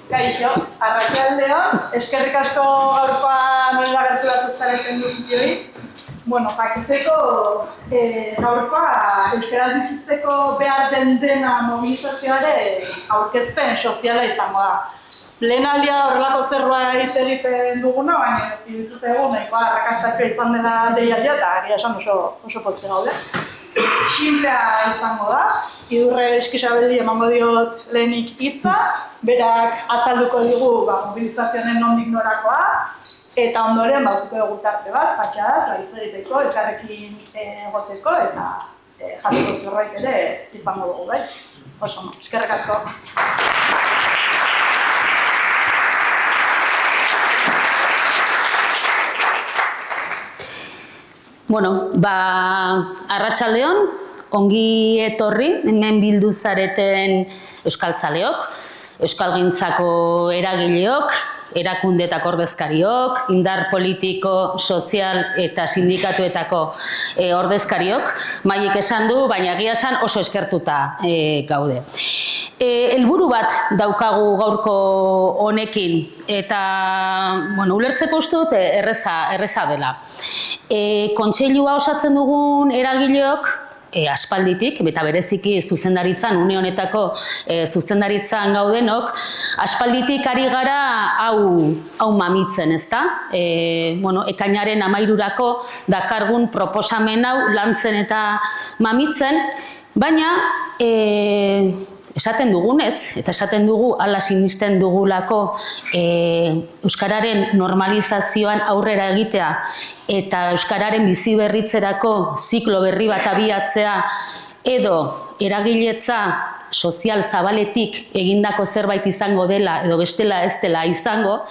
Kaixo, arratsaldeon, eskerrik asko gaurkoa nola gerturatu zareten guztioi. Jakiteko gaurkoa euskaraz bizitzeko behar den dena mobilizazioare aurkezpen soziala izango da. Lehenaldia horrelako zerbait egiten duguna, baina iruditu zaigu nahikoa arrakastatua izan dela deialdia eta agia esan oso pozte gaude. Xinplea izango da, Idurre Eskisabeldi emango diot lehenik hitza, berak azalduko digu mobilizazioaren nondik norakoa, eta ondoren bautuko dugu tarte bat, patxadaz, zer egiteko, elkarrekin egoteko eta jateko zerbait ere izango dugu, bai? Oso, eskerrik asko. Arratsaldeon, ongi etorri, hemen bildu zareten euskaltzaleok, euskalgintzako eragileok, erakundeetako ordezkariok, indar politiko, sozial eta sindikatuetako ordezkariok, Mailek esan du, baina egia esan oso eskertuta gaude. Helburu bat daukagu gaurko honekin eta ulertzeko uste dut erreza dela. Kontseilua osatzen dugun eragileok aspalditik, eta bereziki zuzendaritzan, une honetako zuzendaritzan gaudenok, aspalditik ari gara hau mamitzen, ezta? Ekainaren 13rako dakargun proposamen hau lantzen eta mamitzen, baina esaten dugunez, eta esaten dugu hala sinisten dugulako euskararen normalizazioan aurrera egitea eta euskararen biziberritzerako ziklo berri bat abiatzea edo eragiletza sozial zabaletik egindako zerbait izango dela edo bestela ez dela izango,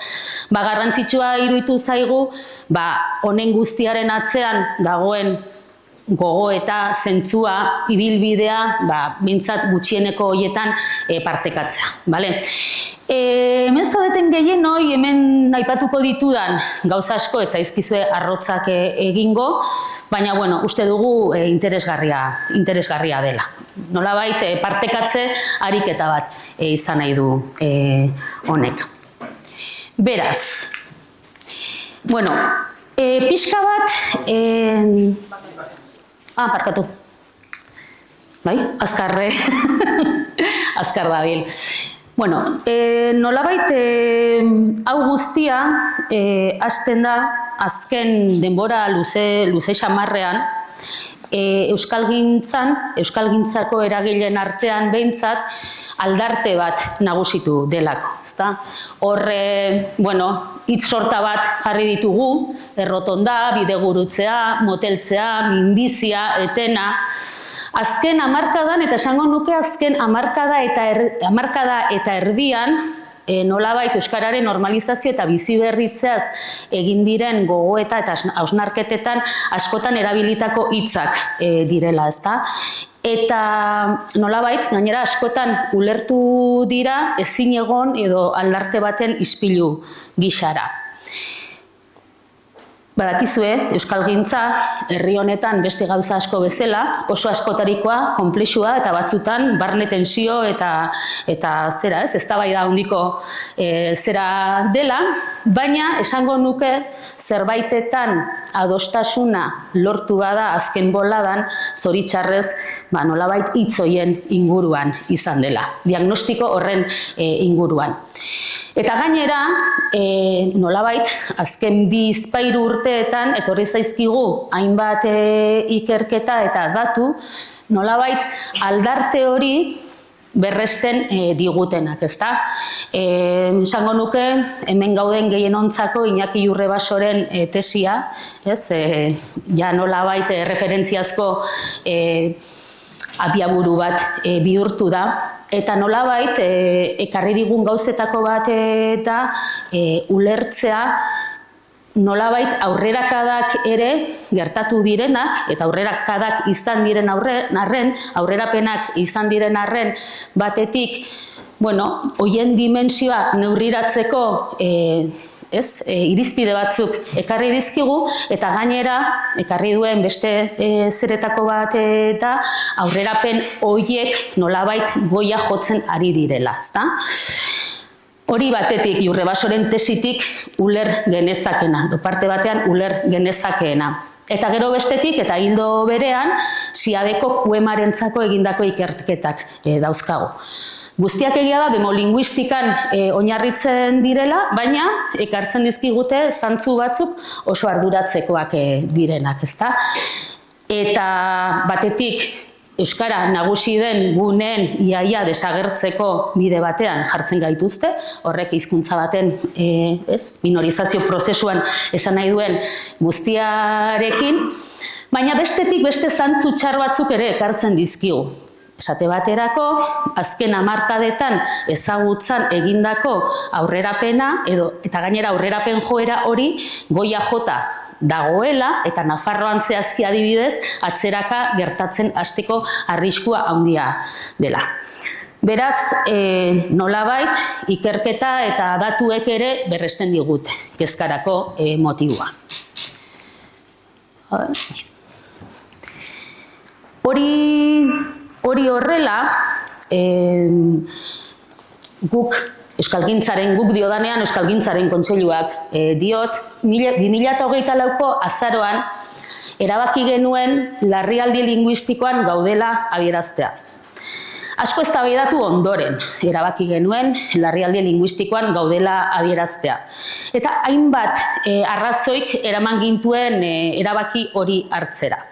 garrantzitsua iruditu zaigu honen guztiaren atzean dagoen gogo eta zentzua, ibilbidea, behintzat gutxieneko horietan partekatzea. Hemen zaudeten gehienoi, hemen aipatuko ditudan gauza asko, ez zaizkizue arrotzak egingo, baina uste dugu interesgarria dela. Nolabait partekatze ariketa bat izan nahi du honek. Beraz, pixka bat... parkatu. Azkar dabil. Nolabait hau guztia hasten da azken denbora luze xamarrean euskalgintzako eragileen artean behintzat aldarte bat nagusitu delako. Horre, hitz sorta bat jarri ditugu, errotonda, bidegurutzea, moteltzea, minbizia, etena. Azken hamarkadan, eta esango nuke azken hamarkada eta erdian, nolabait euskararen normalizazio eta biziberritzeaz egin diren gogoeta eta hausnarketetan askotan erabilitako hitzak direla, ezta? Eta nolabait, gainera askotan ulertu dira ezin egon edo aldarte baten ispilu gixara. Badakizue, euskalgintza, herri honetan beste gauza asko bezala, oso askotarikoa, konplexua eta batzutan barne tensio eta zera, eztabaida handiko zera dela, baina esango nuke zerbaitetan adostasuna lortu bada azken boladan zoritxarrez nolabait hitz horien inguruan izan dela, diagnostiko horren inguruan. Eta gainera, nolabait, azken 2-3 urteetan, etorri zaizkigu hainbat ikerketa eta datu, nolabait, aldarte hori berresten digutenak, ezta? Esango nuke, hemen gauden gehienontzako Iñaki Jurrebasoren tesia, ja nolabait referentziazko abiaburu bat bihurtu da, eta nolabait ekarri digun gauzetako bat eta ulertzea nolabait aurrerakadak ere gertatu direnak eta aurrerakadak izan diren arren, aurrerapenak izan diren arren batetik, horien dimentsioa neurriratzeko irizpide batzuk ekarri dizkigu, eta gainera, ekarri duen beste zeretako bat eta aurrerapen horiek nolabait goia jotzen ari direla, ezta? Hori batetik, Jurrebasoren tesitik uler genezakena, parte batean uler genezakeena. Eta gero bestetik, eta hildo berean, Siadeko Kuemarentzako egindako ikerketak dauzkagu. Guztiak egia da, demolinguistikan oinarritzen direla, baina ekartzen dizkigute zantzu batzuk oso arduratzekoak direnak, ezta? Eta batetik, euskara nagusi den guneen iaia desagertzeko bide batean jartzen gaituzte, horrek hizkuntza baten minorizazio prozesuan esan nahi duen guztiarekin, baina bestetik beste zantzu txar batzuk ere ekartzen dizkigu. Esate baterako, azken hamarkadetan ezagutzan egindako aurrerapena, eta gainera aurrerapen joera hori goia jota dagoela, eta Nafarroan zehazki adibidez, atzeraka gertatzen hasteko arriskua handia dela. Beraz, nolabait, ikerketa eta datuek ere berresten digute, kezkarako motibua. Hori horrela, guk diodanean Euskalgintzaren Kontseiluak diot, 2024ko azaroan erabaki genuen larrialdi linguistikoan gaudela adieraztea. Asko eztabaidatu ondoren erabaki genuen larrialdi linguistikoan gaudela adieraztea. Eta hainbat arrazoik eraman gintuen erabaki hori hartzera.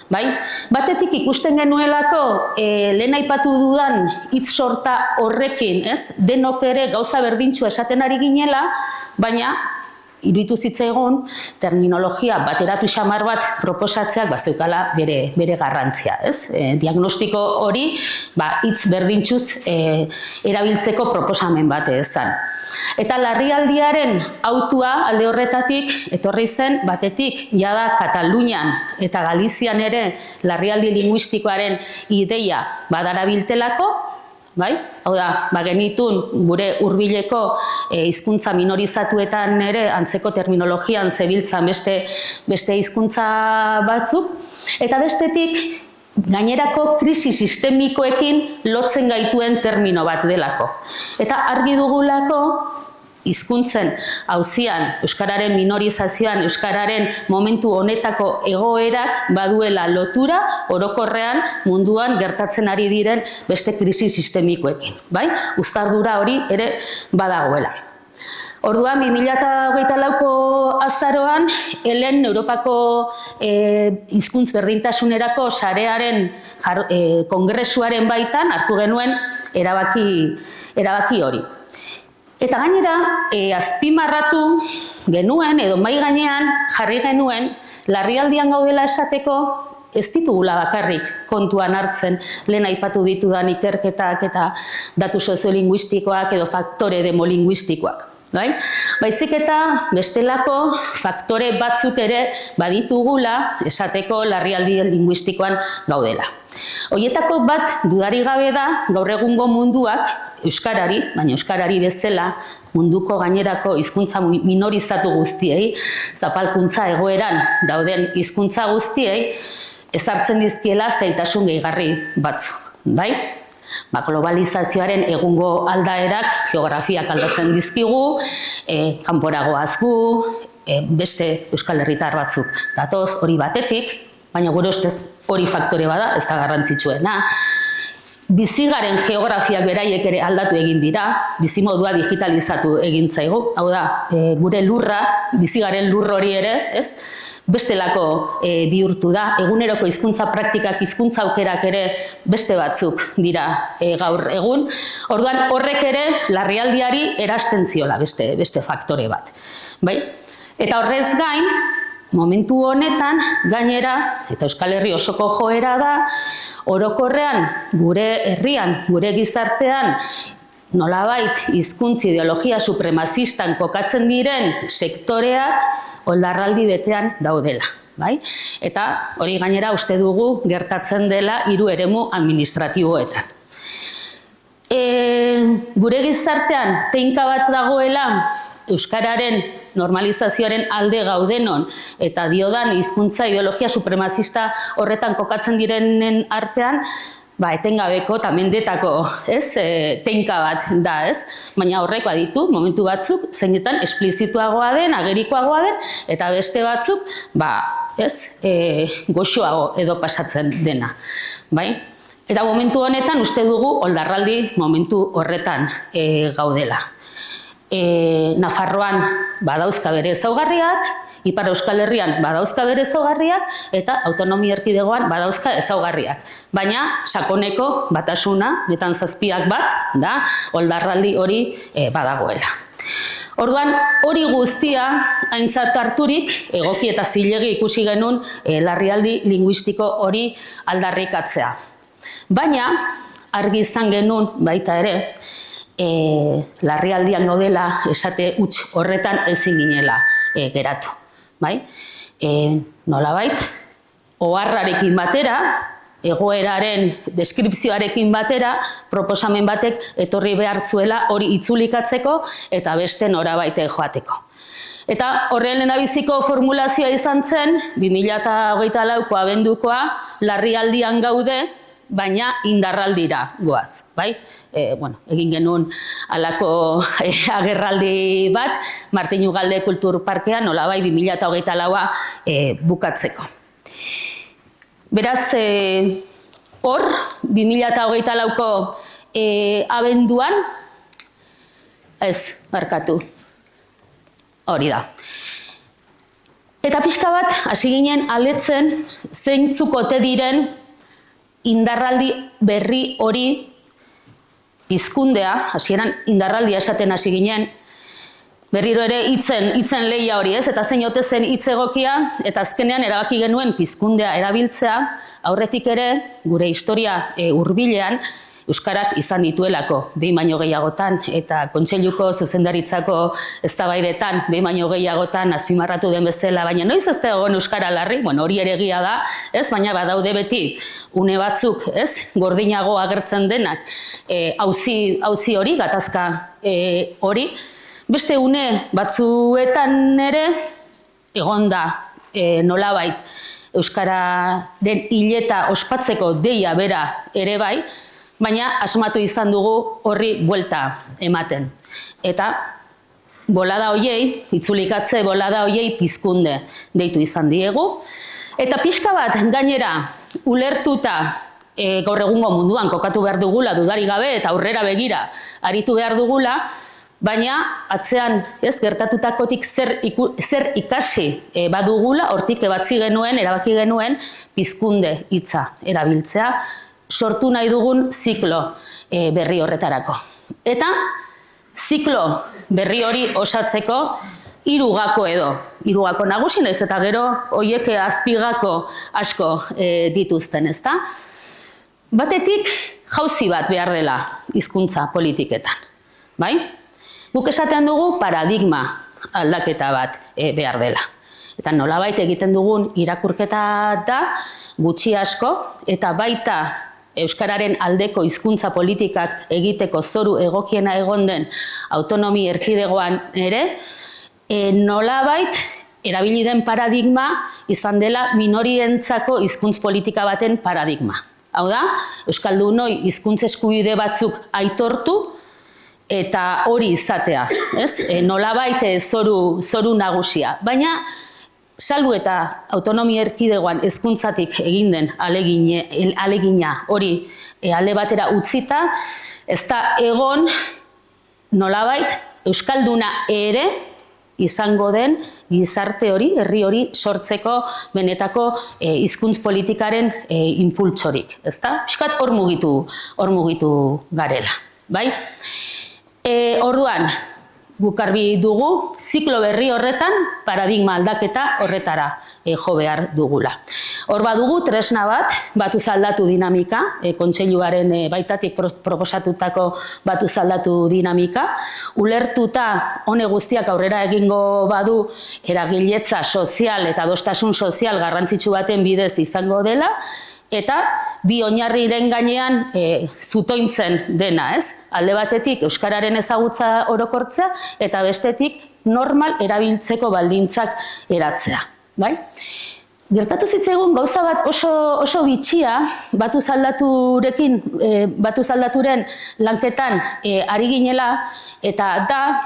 Batetik ikusten genuelako lehen aipatu dudan hitz sorta horrekin, denok ere gauza berdintxua esaten ari ginela, baina iruditu zitzaigun terminologia bateratu xamar bat proposatzeak zeukala bere garrantzia. Diagnostiko hori hitz berdintxuz erabiltzeko proposamen bat ezan. Eta larrialdiaren autua alde horretatik etorri zen batetik jada Katalunian eta Galizian ere larrialdi linguistikoaren ideia badarabiltelako, hau da, genitun gure hurbileko hizkuntza minorizatuetan ere antzeko terminologian zebiltzan beste hizkuntza batzuk, eta bestetik gainerako krisi sistemikoekin lotzen gaituen termino bat delako. Eta argi dugulako, hizkuntzen auzian, euskararen minorizazioan, euskararen momentu honetako egoerak baduela lotura orokorrean munduan gertatzen ari diren beste krisi sistemikoekin. Uztardura hori ere badagoela. Orduan, 2024ko azaroan, helen Europako hizkuntz berdintasunerako sarearen kongresuaren baitan hartu genuen erabaki hori. Eta gainera, azpimarratu genuen, edo mahai gainean jarri genuen, larrialdian gaudela esateko ez ditugula bakarrik kontuan hartzen lehen aipatu ditudan ikerketak eta datu soziolinguistikoak edo faktore demolinguistikoak. Baizik eta bestelako faktore batzuk ere baditugula esateko larrialdi linguistikoan gaudela. Horietako bat dudari gabe da gaur egungo munduak euskarari, baina euskarari bezala munduko gainerako hizkuntza minorizatu guztiei, zapalkuntza egoeran dauden hizkuntza guztiei, ezartzen dizkiela zailtasun gehigarri batzuk. Globalizazioaren egungo aldaerak geografiak aldatzen dizkigu, kanporagoaz gu, beste euskal herritar batzuk datoz hori batetik, baina gure ustez hori faktore bada, ez da garrantzitsuena. Bizigaren geografiak beraiek ere aldatu egin dira, bizimodua digitalizatu egin zaigu, hau da, gure lurra, bizigaren lur hori ere, bestelako bihurtu da, eguneroko hizkuntza praktikak, hizkuntza aukerak ere beste batzuk dira gaur egun. Orduan horrek ere larrialdiari erasten ziola beste faktore bat. Eta horrez gain, momentu honetan, gainera, eta Euskal Herri osoko joera da, orokorrean gure herrian, gure gizartean, nolabait hizkuntza ideologia supremazistan kokatzen diren sektoreak oldarraldi betean daudela. Eta hori gainera uste dugu gertatzen dela 3 eremu administratiboetan. gure gizartean teinka bat dagoela euskararen normalizazioaren alde gaudenon eta diodan hizkuntza ideologia supremazista horretan kokatzen direnen artean, etengabeko eta mendetako, teinka bat da, Baina horrek baditu momentu batzuk zeinetan esplizituagoa den, agerikoagoa den, eta beste batzuk, goxoago edo pasatzen dena, bai? Eta momentu honetan uste dugu oldarraldi momentu horretan gaudela. Nafarroan badauzka bere ezaugarriak, Ipar Euskal Herrian badauzka bere ezaugarriak eta autonomia erkidegoan badauzka ezaugarriak. Baina sakoneko batasuna, netan zazpiak bat, da oldarraldi hori badagoela. Orduan, hori guztia aintzat harturik, egoki eta zilegi ikusi genuen larrialdi linguistiko hori aldarrikatzea. Baina, argi izan genuen baita ere, larrialdian gaudela esate huts horretan ezin ginela geratu. Nolabait, oharrarekin batera, egoeraren deskripzioarekin batera, proposamen batek etorri behartzuela hori itzulikatzeko eta beste norabaite joateko. Eta horren lehendabiziko formulazioa izan zen, 2024ko abendukoa larrialdian gaude, baina indarraldira goaz, egin genuen halako agerraldi bat, Martin Ugalde Kultur Parkean, nolabait 2024a bukatzeko. Beraz, hor, 2024ko abenduan, hori da. Eta pixka bat, hasi ginen aletzen zeintzuk ote diren indarraldi berri hori pizkundea, hasieran indarraldia esaten hasi ginen, berriro ere hitzen lehia hori, eta zein ote zen hitz egokia, eta azkenean erabaki genuen pizkundea erabiltzea, aurretik ere gure historia hurbilean euskarak izan dituelako, behin baino gehiagotan, eta kontseiluko zuzendaritzako eztabaidetan, behin baino gehiagotan azpimarratu den bezala, baina noiz ez da egon euskara larri, hori ere egia da, baina badaude beti une batzuk, gordinago agertzen denak, auzi hori, gatazka hori, beste une batzuetan ere, egonda nolabait euskararen hileta ospatzeko deia bera ere bai, baina asmatu izan dugu horri buelta ematen. Eta bolada hoiei, itzulikatze bolada hoiei pizkunde deitu izan diegu. Eta pixka bat gainera ulertuta gaur egungo munduan kokatu behar dugula, dudari gabe eta aurrera begira aritu behar dugula, baina atzean gertatutakotik zer ikasi badugula, hortik erabaki genuen pizkunde hitza erabiltzea, sortu nahi dugun ziklo berri horretarako. Eta ziklo berri hori osatzeko hirugako nagusi naiz eta gero hoiek azpigako asko dituzten, ezta? Batetik jauzi bat behar dela hizkuntza politiketan, bai? Guk esaten dugu paradigma aldaketa bat behar dela. Eta nolabait egiten dugun irakurketa da gutxi asko eta baita euskararen aldeko hizkuntza politikak egiteko zoru egokiena egon den autonomi erkidegoan ere, nolabait erabili den paradigma izan dela minorientzako hizkuntz politika baten paradigma. Hau da, euskaldunoi hizkuntz eskubide batzuk aitortu eta hori izatea, nolabait zoru nagusia. Baina, salbu eta autonomia erkidegoan hezkuntzatik egin den alegina hori alde batera utzita, ez da egon nolabait euskalduna ere izango den gizarte hori, herri hori sortzeko benetako hizkuntz politikaren inpultsorik, ezta? Piskat hor mugitu garela, bai? Orduan, guk argi dugu, ziklo berri horretan, paradigma aldaketa horretara jo behar dugula. Hor badugu, tresna bat, batuz aldatu dinamika, kontseiluaren baitatik proposatutako batuz aldatu dinamika, ulertuta hone guztiak aurrera egingo badu eragiletza sozial eta adostasun sozial garrantzitsu baten bidez izango dela, eta bi oinarriren gainean zutointzen dena, ez? Alde batetik euskararen ezagutza orokortzea eta bestetik normal erabiltzeko baldintzak eratzea, bai? Gertatu zitzaigun gauza bat oso bitxia, Batuz aldaturen lanketan ari ginela, eta da,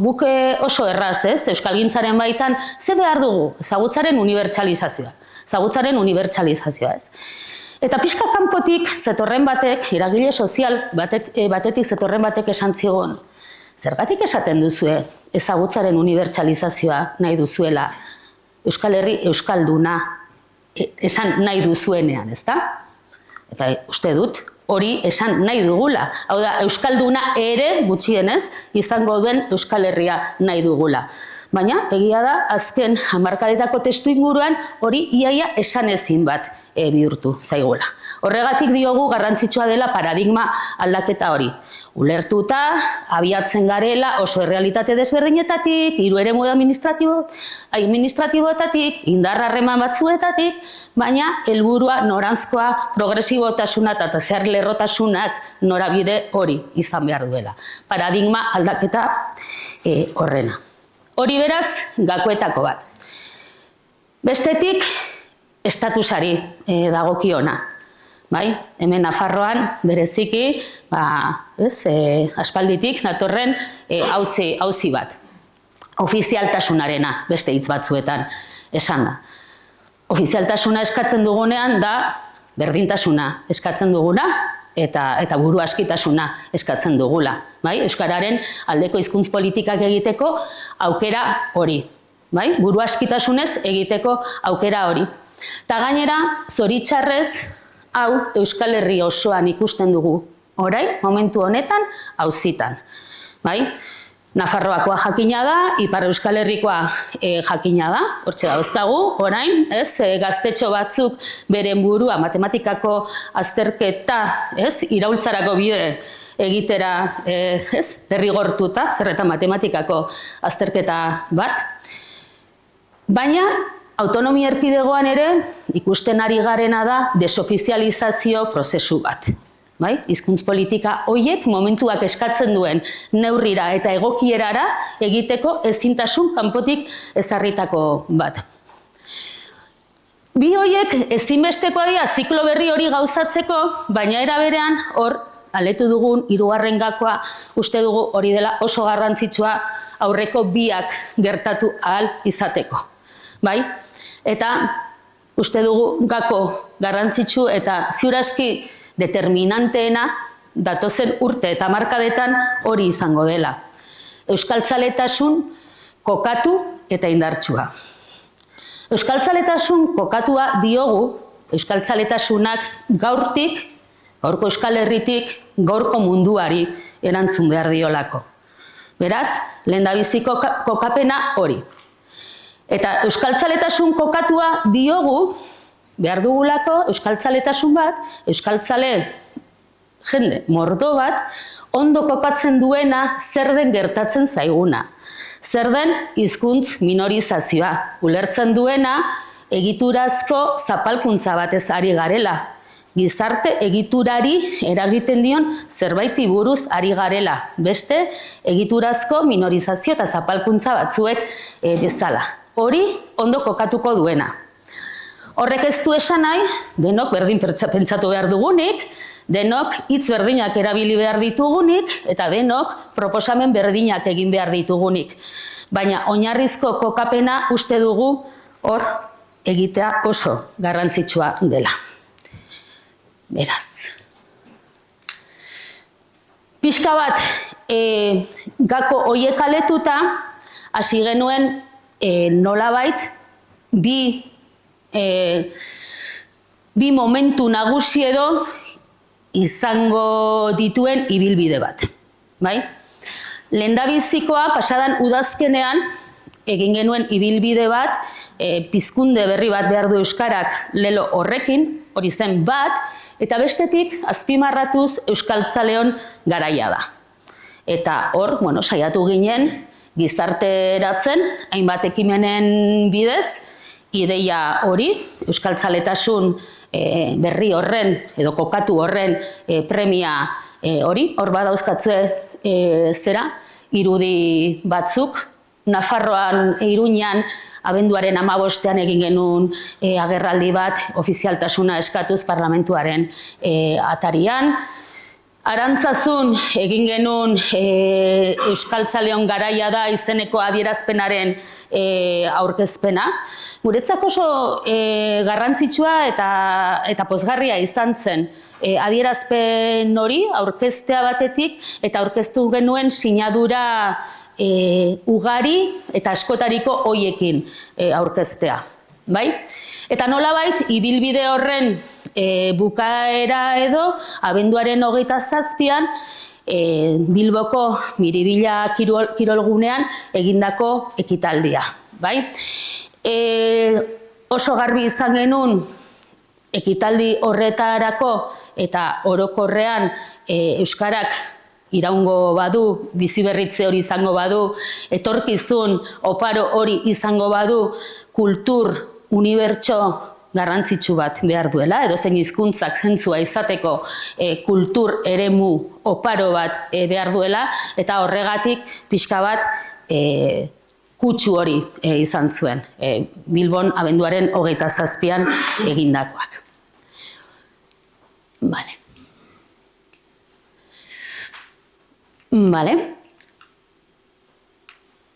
guk oso erraz, ez? Euskalgintzaren baitan, ze behar dugu? Ezagutzaren unibertsalizazioa. Ez? Eta pixka kanpotik zetorren batek, eragile sozial batetik zetorren batek esan zigun, zergatik esaten duzue ezagutzaren unibertsalizazioa nahi duzuela, Euskal Herri euskalduna esan nahi duzuenean, ezta? Eta uste dut, hori esan nahi dugula. Hau da, euskalduna ere gutxienez izango duen Euskal Herria nahi dugula. Baina, egia da, azken hamarkadetako testu inguruan hori iaia esanezin bat bihurtu zaigula. Horregatik diogu garrantzitsua dela paradigma aldaketa hori. Ulertuta, abiatzen garela oso errealitate desberdinetatik, hiru eremu administratiboetatik, indar harreman batzuetatik, baina helburua noranzkoa, progresibotasuna eta zer lerrotasunak norabide hori izan behar duela. Paradigma aldaketa horrena. Hori beraz, gakoetako bat. Bestetik, estatusari dagokiona. Bai, hemen Nafarroan bereziki, aspalditik datorren auzi bat. Ofizialtasunarena, beste hitz batzuetan esan da. Ofizialtasuna eskatzen dugunean da berdintasuna eskatzen duguna eta buru askitasuna eskatzen dugula. Bai, euskararen aldeko hizkuntz politikak egiteko aukera hori. Bai, buru askitasunez egiteko aukera hori. Ta gainera, zoritxarrez, hau Euskal Herri osoan ikusten dugu, orain, momentu honetan, auzitan. Bai? Nafarroakoa jakina da, Ipar Euskal Herrikoa jakina da, hortxe dauzkagu, orain, gaztetxo batzuk beren burua matematikako azterketa, iraultzarako bide egitera derrigortuta, zer eta matematikako azterketa bat. Baina, autonomia erkidegoan ere ikusten ari garena da desofizializazio prozesu bat. Hizkuntz politika horiek momentuak eskatzen duen neurrira eta egokierara egiteko ezintasun kanpotik ezarritako bat. Bi horiek ezinbestekoa dira ziklo berri hori gauzatzeko, baina era berean hor aletu dugun hirugarren gakoa uste dugu hori dela oso garrantzitsua aurreko biak gertatu ahal izateko. Bai? Eta uste dugu gako garrantzitsu eta ziuraski determinanteena datozen urte eta hamarkadetan hori izango dela. Euskaltzaletasun kokatu eta indartsua. Euskaltzaletasun kokatua diogu, euskaltzaletasunak gaurko Euskal Herritik, gaurko munduari erantzun behar diolako. Beraz, lehendabiziko kokapena hori. Eta euskaltzaletasun kokatua diogu, behar dugulako euskaltzaletasun bat, euskaltzale jende mordo bat, ondo kokatzen duena zer den gertatzen zaiguna. Zer den hizkuntz minorizazioa. Ulertzen duena egiturazko zapalkuntza batez ari garela. Gizarte egiturari eragiten dion zerbaiti buruz ari garela. Beste egiturazko minorizazio eta zapalkuntza batzuek bezala. Hori ondo kokatuko duena. Horrek ez du esan nahi, denok berdin pentsatu behar dugunik, denok hitz berdinak erabili behar ditugunik, eta denok proposamen berdinak egin behar ditugunik. Baina oinarrizko kokapena uste dugu hor egitea oso garrantzitsua dela. Beraz. Pixka bat, gako horiek aletuta, hasi genuen nolabait bi momentu nagusi edo izango dituen ibilbide bat. Lehendabizikoa pasadan udazkenean egin genuen ibilbide bat, pizkunde berri bat behar du euskarak lelo horrekin, hori zen bat, eta bestetik azpimarratuz euskaltzaleon garaia da. Eta hor, saiatu ginen, gizarteratzen, hainbat ekimenen bidez, ideia hori, euskaltzaletasun berri horren edo kokatu horren premia hori, hor badauzkatzue zera, irudi batzuk, Nafarroan, Iruñan, abenduaren 15ean egin genuen agerraldi bat, ofizialtasuna eskatuz parlamentuaren atarian. Arantzazun egin genuen Euskaltzaleon garaia da izeneko adierazpenaren aurkezpena. Guretzako oso garrantzitsua eta pozgarria izan zen adierazpen hori aurkeztea batetik eta aurkeztu genuen sinadura ugari eta askotariko hoiekin aurkeztea. Bai? Eta nolabait, ibilbide horren bukaera edo, abenduaren 27an, Bilboko Miribilla kirolgunean egindako ekitaldia. Bai? Oso garbi izan genuen ekitaldi horretarako eta orokorrean euskarak iraungo badu, biziberritze hori izango badu, etorkizun oparo hori izango badu, kultur unibertso garrantzitsu bat behar duela, edozein hizkuntzak zentzua izateko kultur eremu oparo bat behar duela, eta horregatik pixka bat kutsu hori izan zuen, Bilbon abenduaren 27an egindakoak. Vale.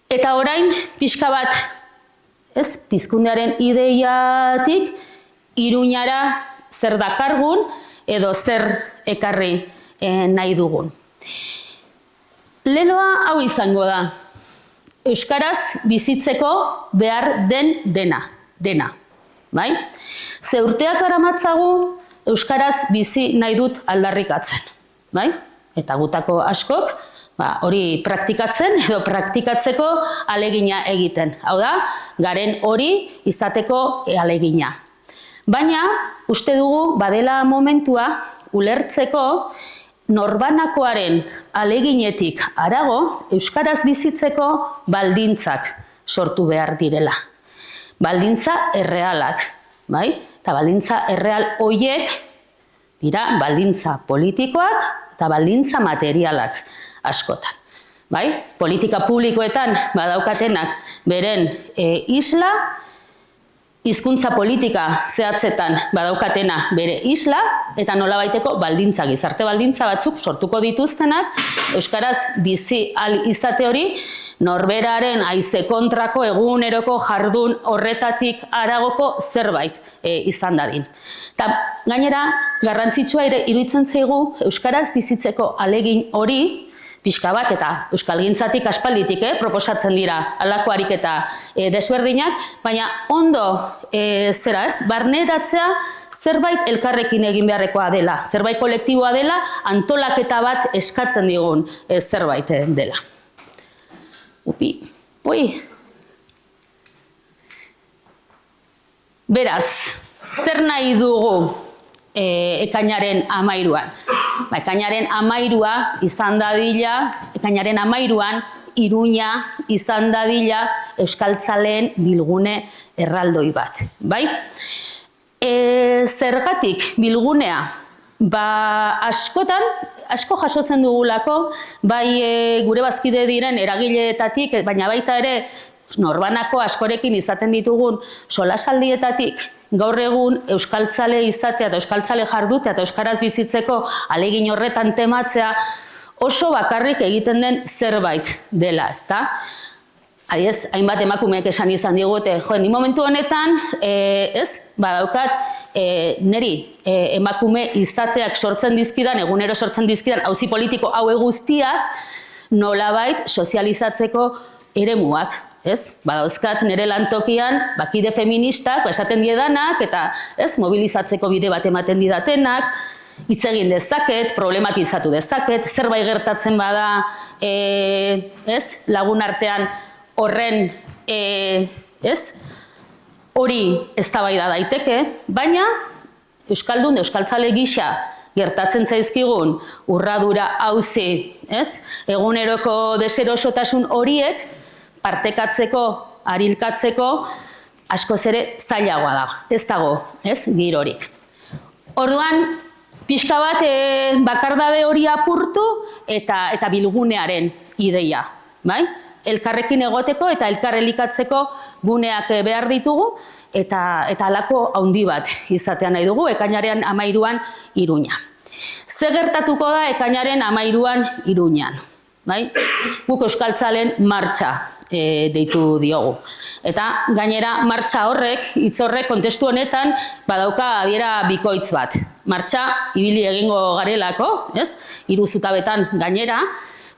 Eta orain, pixka bat, pizkundearen ideiatik, Iruñara zer dakargun edo zer ekarri nahi dugun. Leloa hau izango da, euskaraz bizitzeko behar den dena. Bai? Ze urteak daramatzagu euskaraz bizi nahi dut aldarrikatzen. Bai? Eta gutako askok, hori praktikatzen edo praktikatzeko alegina egiten. Hau da, garen hori izateko alegina. Baina, uste dugu, badela momentua ulertzeko norbanakoaren aleginetik harago, euskaraz bizitzeko baldintzak sortu behar direla. Baldintza errealak, bai? Eta baldintza erreal horiek dira baldintza politikoak eta baldintza materialak askotan. Bai? Politika publikoetan badaukatenak beren isla, hizkuntza politika zehatzetan badaukatena bere isla, eta nolabaiteko baldintza, gizarte baldintza batzuk sortuko dituztenak, euskaraz bizi ahal izate hori, norberaren haize kontrako eguneroko jardun horretatik haragoko zerbait izan dadin. Eta gainera, garrantzitsua ere iruditzen zaigu euskaraz bizitzeko ahalegin hori, pixka bat eta euskalgintzatik aspalditik proposatzen dira halako ariketa desberdinak, baina ondo barneratzea zerbait elkarrekin egin beharrekoa dela, zerbait kolektiboa dela, antolaketa bat eskatzen digun zerbait dela. Beraz, zer nahi dugu ekainaren 13an? Ekainaren 13a izan dadila, ekainaren 13an Iruña izan dadila euskaltzaleen bilgune erraldoi bat. Bai? Zergatik bilgunea? Asko jasotzen dugulako, bai gure bazkide diren eragileetatik, baina baita ere norbanako askorekin izaten ditugun solasaldietatik, gaur egun euskaltzale izatea eta euskaltzale jardutea eta euskaraz bizitzeko ahalegin horretan tematzea oso bakarrik egiten den zerbait dela, ezta? Adiez, hainbat emakumeek esan izan digute, ni momentu honetan, badaukat, niri emakume izateak sortzen dizkidan, egunero sortzen dizkidan, auzi politiko haue guztiak, nolabait sozializatzeko eremuak. Badauzkat nire lantokian bakide feministak esaten diedanak eta mobilizatzeko bide bat ematen didatenak, hitz egin dezaket, problematizatu dezaket, zerbait gertatzen bada lagun artean horren hori eztabaida daiteke, baina euskaldun, euskaltzale gisa gertatzen zaizkigun urradura auzi, eguneroko deserosotasun horiek partekatzeko, arilkatzeko, askoz ere zailagoa da, ez dago, ez, girorik. Orduan, pixka bat bakardade hori apurtu eta bilgunearen ideia, bai? Elkarrekin egoteko eta elkar elikatzeko guneak behar ditugu eta halako handi bat izatea nahi dugu, ekainaren 13an Iruña. Ze gertatuko da ekainaren 13an Iruñan? Guk euskaltzaleen martxa deitu diogu. Eta gainera martxa horrek, hitz horrek kontestu honetan badauka adiera bikoitz bat. Martxa ibili egingo garelako, ez? 3 zutabetan gainera,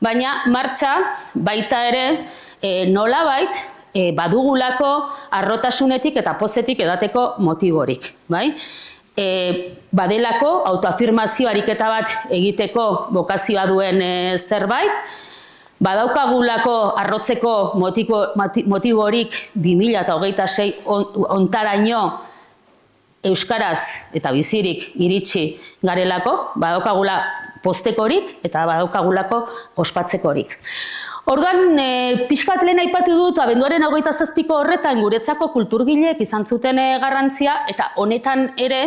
baina martxa baita ere nolabait badugulako harrotasunetik eta pozetik edateko motiborik, bai? Badelako autoafirmazio ariketa bat egiteko bokazioa duen zerbait, badaukagulako harrotzeko motiborik 2026 ontaraino euskaraz eta bizirik iritsi garelako, badaukagula postekorik eta badaukagulako ospatzekorik. Orduan, pixkat lehen aipatu dut, abenduaren 27ko horretan guretzako kulturgileek izan zuten garrantzia, eta honetan ere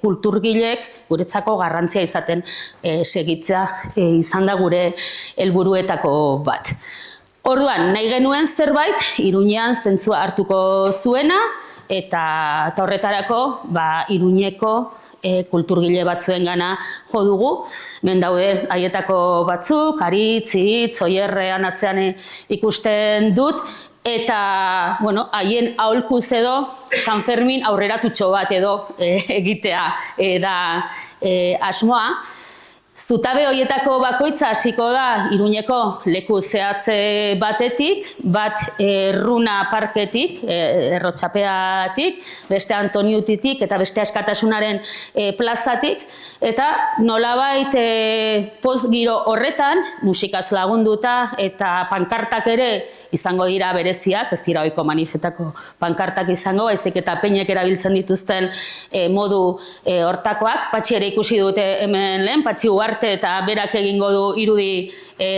kulturgileek guretzako garrantzia izaten segitzea izan da gure helburuetako bat. Orduan, nahi genuen zerbait, Iruñean zentzua hartuko zuena, eta horretarako Iruñeko kulturgile batzuen gana jo dugu. Hemen daude haietako batzuk, Aritz, Itz, Oierrean atzean ikusten dut, eta haien aholkuz edo San Fermin aurreratutxo bat edo egitea da asmoa. Zutabe horietako bakoitza hasiko da Iruñeko leku zehatze batetik, bat Erruna parketik, Errotxapeatik, beste Antoniutitik eta beste Askatasunaren plazatik, eta nolabait postgiro horretan, musikaz lagunduta eta pankartak ere izango dira bereziak, ez dira ohiko manifetako pankartak izango, baizik eta peinek erabiltzen dituzten modu hortakoak. Patxi ere ikusi dute hemen lehen, Patxi Arte eta berak egingo du irudi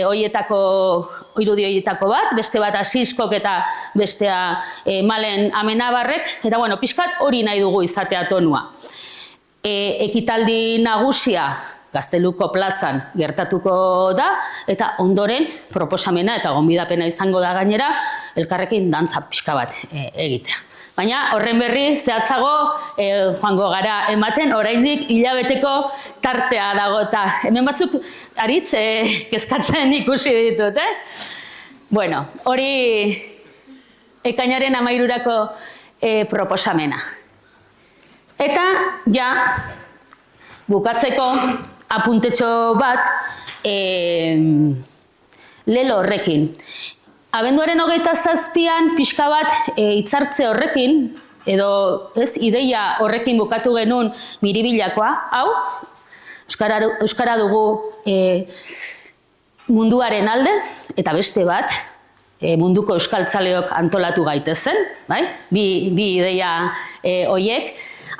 horietako bat, beste bat Asiskok eta bestea Malen Amenabarrek, eta pixkat hori nahi dugu izatea tonua. Ekitaldi nagusia Gazteluko plazan gertatuko da, eta ondoren proposamena eta gonbidapena izango da gainera, elkarrekin dantza pixka bat egitea. Baina horren berri zehatzago joango gara ematen, oraindik hilabeteko tartea dago, eta hemen batzuk Aritz kezkatzen ikusi ditut, hori ekainaren 13ako proposamena. Eta ja bukatzeko apuntetxo bat lelo horrekin. Abenduaren 27an pixka bat hitzartze horrekin, edo ideia horrekin bukatu genuen miribilakoa, hau, euskara dugu munduaren alde, eta beste bat, munduko euskaltzaleok antolatu gaitezen, bi ideia horiek.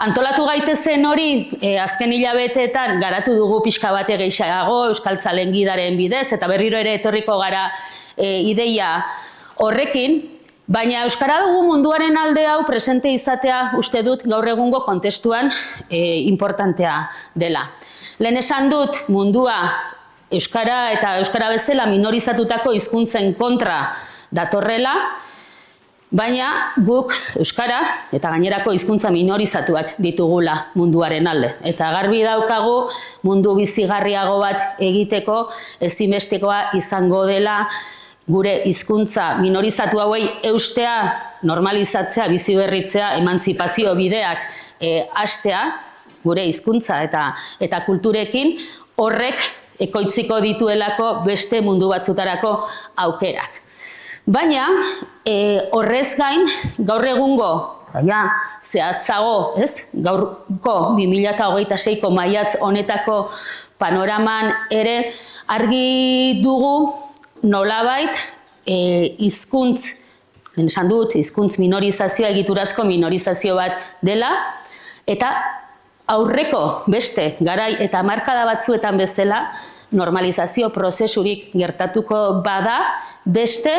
Antolatu gaitezen hori, azken hilabeteetan garatu dugu pixka bate gehiago, euskaltzalen gidaren bidez, eta berriro ere etorriko gara ideia horrekin, baina euskara dugu munduaren alde hau presente izatea uste dut gaur egungo kontestuan importantea dela. Lehen esan dut mundua euskara eta euskara bezala minorizatutako hizkuntzen kontra datorrela, baina guk euskara eta gainerako hizkuntza minorizatuak ditugula munduaren alde. Eta garbi daukagu mundu bizigarriago bat egiteko ezinbestekoa izango dela gure hizkuntza minorizatu hauei eustea, normalizatzea, biziberritzea, emantzipazio bideak hastea, gure hizkuntza eta kulturekin, horrek ekoitziko dituelako beste mundu batzutarako aukerak. Baina, horrez gain, gaur egungo, zehatzago, gaurko 2026ko maiatz honetako panoraman ere argi dugu nolabait hizkuntz, esan dut, hizkuntz minorizazioa, egiturazko minorizazio bat dela, eta aurreko beste garai eta markada batzuetan bezala normalizazio prozesurik gertatuko bada beste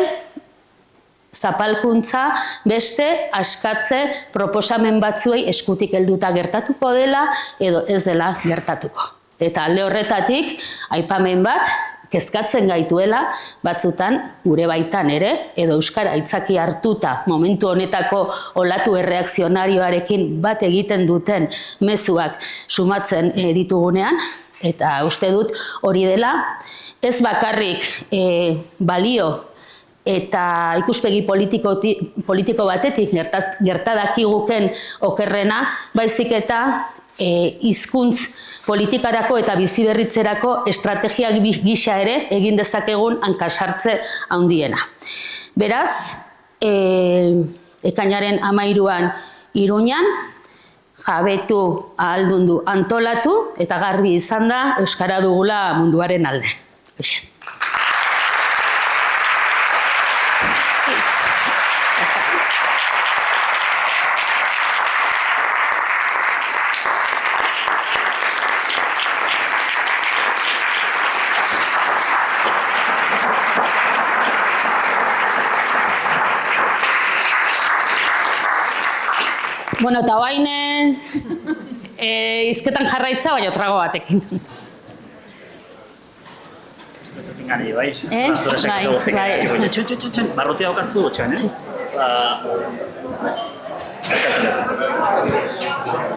zapalkuntza beste askatze proposamen batzuei eskutik helduta gertatuko dela edo ez dela gertatuko. Eta alde horretatik, aipamen bat, kezkatzen gaituela, batzutan gure baitan ere, edo euskara aitzaki hartuta momentu honetako olatu erreakzionarioarekin bat egiten duten mezuak sumatzen ditugunean, eta uste dut hori dela, ez bakarrik balio eta ikuspegi politiko batetik gertadakiguken okerrena, baizik eta hizkuntz politikarako eta biziberritzerako estrategiak gisa ere egin dezakegun hankasartze handiena. Beraz, ekainaren 13an Iruñan, jabetu, ahaldundu, antolatu eta garbi izan da euskara dugula munduaren alde. Bueno, eta bain izketan jarraitza, baina trago batekin. Bezatik gani, bai? Bai. Barrutia daukazu dutxan,